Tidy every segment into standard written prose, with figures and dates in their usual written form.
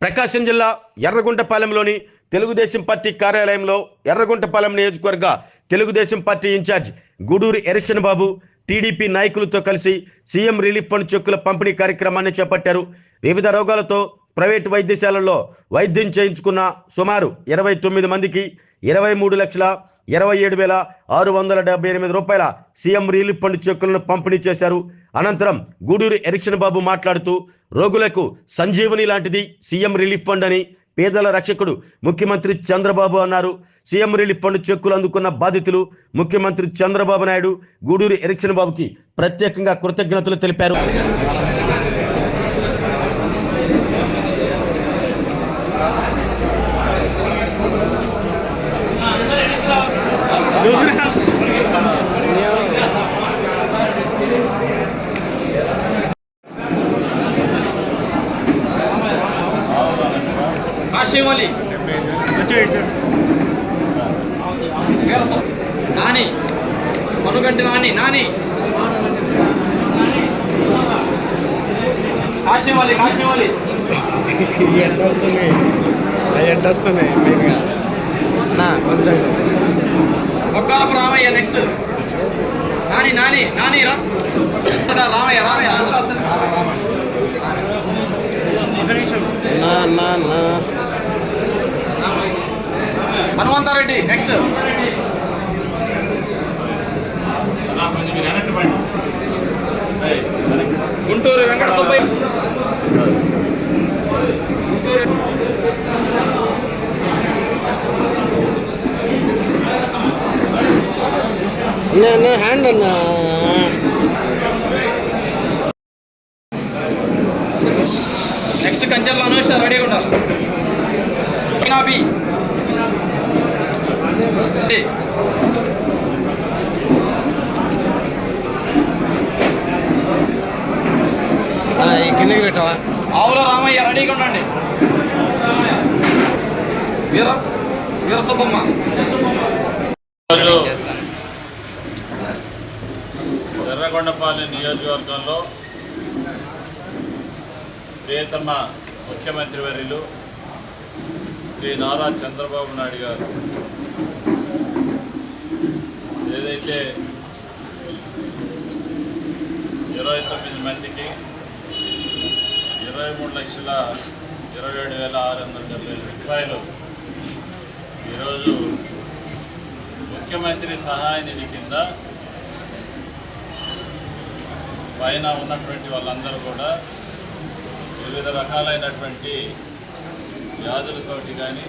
ప్రకాశం జిల్లా ఎర్రగుంటపాలెంలోని తెలుగుదేశం పార్టీ కార్యాలయంలో ఎర్రగుంటపాలెం నియోజకవర్గ Telugudesam party incharge Guduri Erikshan Babu TDP నాయకులతో కలిసి సీఎం రిలీఫ్ ఫండ్ చెక్కుల పంపిణీ కార్యక్రమాన్ని చేపట్టారు. వివిధ రోగాలతో ప్రైవేటు వైద్యశాలల్లో వైద్యం చేయించుకున్న సుమారు 29 మందికి 23,27,678 రూపాయల సీఎం రిలీఫ్ ఫండ్ చెక్కులను పంపిణీ చేశారు. అనంతరం గూడూరి ఎరిక్షన్ బాబు మాట్లాడుతూ రోగులకు సంజీవని లాంటిది సీఎం రిలీఫ్ ఫండ్ అని పేదల రక్షకుడు ముఖ్యమంత్రి చంద్రబాబు అన్నారు. సీఎం రిలీఫ్ ఫండ్ చెక్కులు అందుకున్న బాధితులు ముఖ్యమంత్రి చంద్రబాబు నాయుడు గూడూరి ఎరిక్షన్ బాబుకి ప్రత్యేకంగా కృతజ్ఞతలు తెలిపారు. నాని కొనుగంటి నాని నాని కాశీవాలి ఎండొస్తున్నాయి కొంచెం ఒక్కలపు Ramaiah next Nani Nani Nani Ramaiah Hanumanthareddy next Guntur Venkata Subbaiah hand అన్నా నెక్స్ట్ కంచర్ల అనుష రెడీగా ఉండాలి. గులాబీ కిందకి పెట్టవా ఆవుల రామయ్య రెడీగా ఉండండి. వీర సుబ్బమ్మ ఎర్రగొండపాలెం నియోజకవర్గంలో ప్రియతమ ముఖ్యమంత్రి వర్యులు శ్రీ నారా చంద్రబాబు నాయుడు గారు ఏదైతే 29 మందికి 23,27,670 రూపాయలు ఈరోజు ముఖ్యమంత్రి సహాయ నిధి కింద పైన ఉన్నటువంటి వాళ్ళందరూ కూడా వివిధ రకాలైనటువంటి వ్యాధులతోటి కానీ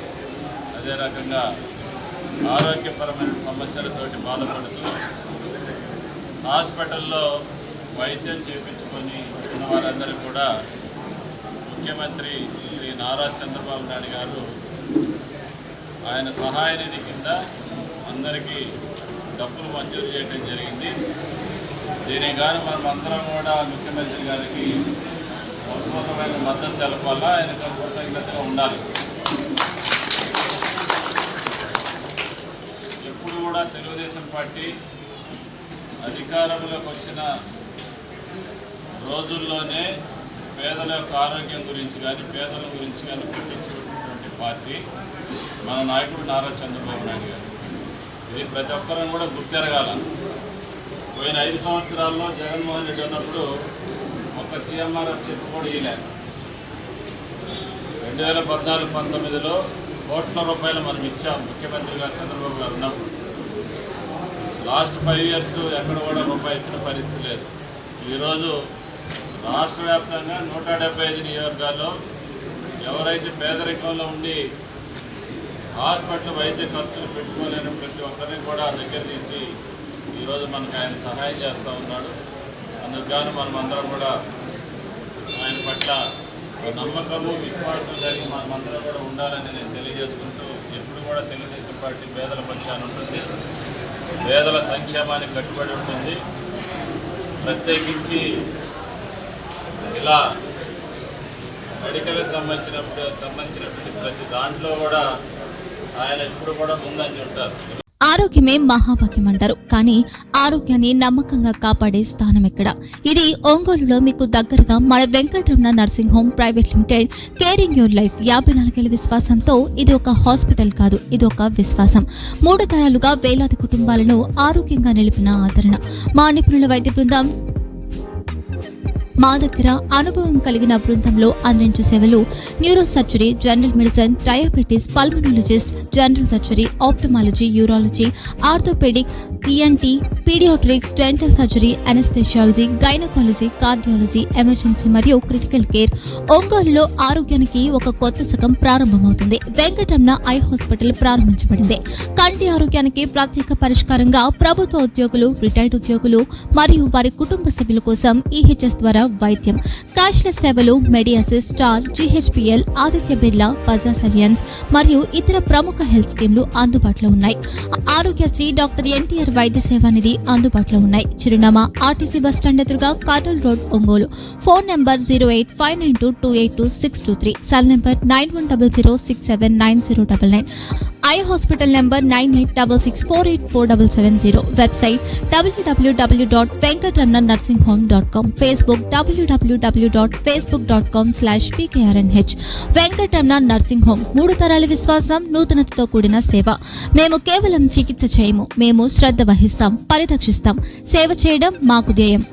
అదే రకంగా ఆరోగ్యపరమైన సమస్యలతోటి బాధపడుతూ హాస్పిటల్లో వైద్యం చేయించుకొని ఉన్న వారందరూ కూడా ముఖ్యమంత్రి శ్రీ నారా చంద్రబాబు నాయుడు గారు ఆయన సహాయ నిధి కింద అందరికీ డబ్బులు మంజూరు చేయడం జరిగింది. దీనికి కానీ మనం అందరం కూడా ముఖ్యమంత్రి గారికి సంపూర్ణమైన మద్దతు తెలపాలా, ఆయనకు కృతజ్ఞతగా ఉండాలి. ఎప్పుడు కూడా తెలుగుదేశం పార్టీ అధికారంలోకి వచ్చిన రోజుల్లోనే పేదల యొక్క ఆరోగ్యం గురించి కానీ పేదల గురించి కానీ పట్టించుకున్నటువంటి పార్టీ మన నాయకుడు నారా చంద్రబాబు నాయుడు గారు. ఇది ప్రతి ఒక్కరం కూడా గుర్తెరగాల. పోయిన 5 సంవత్సరాల్లో జగన్మోహన్ రెడ్డి ఉన్నప్పుడు ఒక్క సీఎంఆర్ఎఫ్ చెప్పు కూడా ఇలే. 2014-19లో కోట్ల రూపాయలు మనం ఇచ్చాం ముఖ్యమంత్రిగా చంద్రబాబు గారు ఉన్నప్పుడు. లాస్ట్ 5 ఇయర్స్ ఎక్కడ కూడా రూపాయి ఇచ్చిన పరిస్థితి లేదు. ఈరోజు రాష్ట్ర వ్యాప్తంగా 175 నియోజకవర్గాల్లో ఎవరైతే పేదరికంలో ఉండి హాస్పిటల్ వైద్య ఖర్చులు పెట్టుకోలేని ప్రతి ఒక్కరిని కూడా దగ్గర తీసి ఈరోజు మనకు ఆయన సహాయం చేస్తూ ఉన్నాడు. అందుకు గాను మనం అందరం కూడా ఆయన పట్ల నమ్మకము విశ్వాసం కలిగి మనమందరం కూడా ఉండాలని నేను తెలియజేసుకుంటూ ఎప్పుడు కూడా తెలుగుదేశం పార్టీ పేదల పక్షాన ఉంటుంది, పేదల సంక్షేమానికి కట్టుబడి ఉంటుంది. ప్రత్యేకించి ఇలా మెడికల్కి సంబంధించినటువంటి ప్రతి దాంట్లో కూడా ఆయన ఎప్పుడు కూడా ముందంజ ఉంటారు. ఆరోగ్యమే మహాభాగ్యం అంటారు. కానీ ఆరోగ్యాన్ని నమ్మకంగా కాపాడే స్థానం ఎక్కడ? ఇది ఒంగోలులో మీకు దగ్గరగా మన Venkataramana nursing home private limited. Caring your life 54 ఏళ్ల విశ్వాసంతో ఇది ఒక హాస్పిటల్ కాదు, ఇది ఒక విశ్వాసం. 3 తరాలుగా వేలాది కుటుంబాలను ఆరోగ్యంగా నిలిపిన ఆదరణ. మా నిపుణుల వైద్య బృందం మా దగ్గర అనుభవం కలిగిన బృందంలో అందించే సేవలు neuro surgery, general medicine, diabetes, pulmonologist, general surgery, ophthalmology, urology, orthopaedic, ENT, paediatrics, dental surgery, anaesthesiology, gynaecology, cardiology, emergency మరియు క్రిటికల్ కేర్. ఒంగోలులో ఆరోగ్యానికి ఒక కొత్త శకం ప్రారంభమవుతుంది. వెంకటరమణ ఐ హాస్పిటల్ ప్రారంభించబడింది. కంటి ఆరోగ్యానికి ప్రత్యేక పరిష్కారంగా ప్రభుత్వ ఉద్యోగులు, రిటైర్డ్ ఉద్యోగులు మరియు వారి కుటుంబ సభ్యుల కోసం ఈహెచ్ఎస్ ద్వారా వైద్యం, క్యాష్లెస్ సేవలు, Mediassist, star, GHPL, Aditya Birla, Bajaj Allianz మరియు ఇతర ప్రముఖ హెల్త్ స్కీమ్లు అందుబాటులో ఉన్నాయి. ఆరోగ్యశ్రీ, డాక్టర్ ఎన్టీఆర్ వైద్య సేవా నిధి అందుబాటులో ఉన్నాయి. చిరునామా ఆర్టీసీ బస్టాండ్ ఎదురుగా, Kurnool road, Ongole. Phone number 08592282623, cell number 9100679099. Eye hospital number 9866484770. Website www.venkatramanarsinghome.com. Facebook www.facebook.com/pkrnh. Venkataramana nursing home, 3 తరాల విశ్వాసం, నూతనతతో కూడిన సేవ. మేము కేవలం చికిత్స చేయము, మేము శ్రద్ధ వహిస్తాం, పరిరక్షిస్తాం. సేవ చేయడం మాకు ధ్యేయం.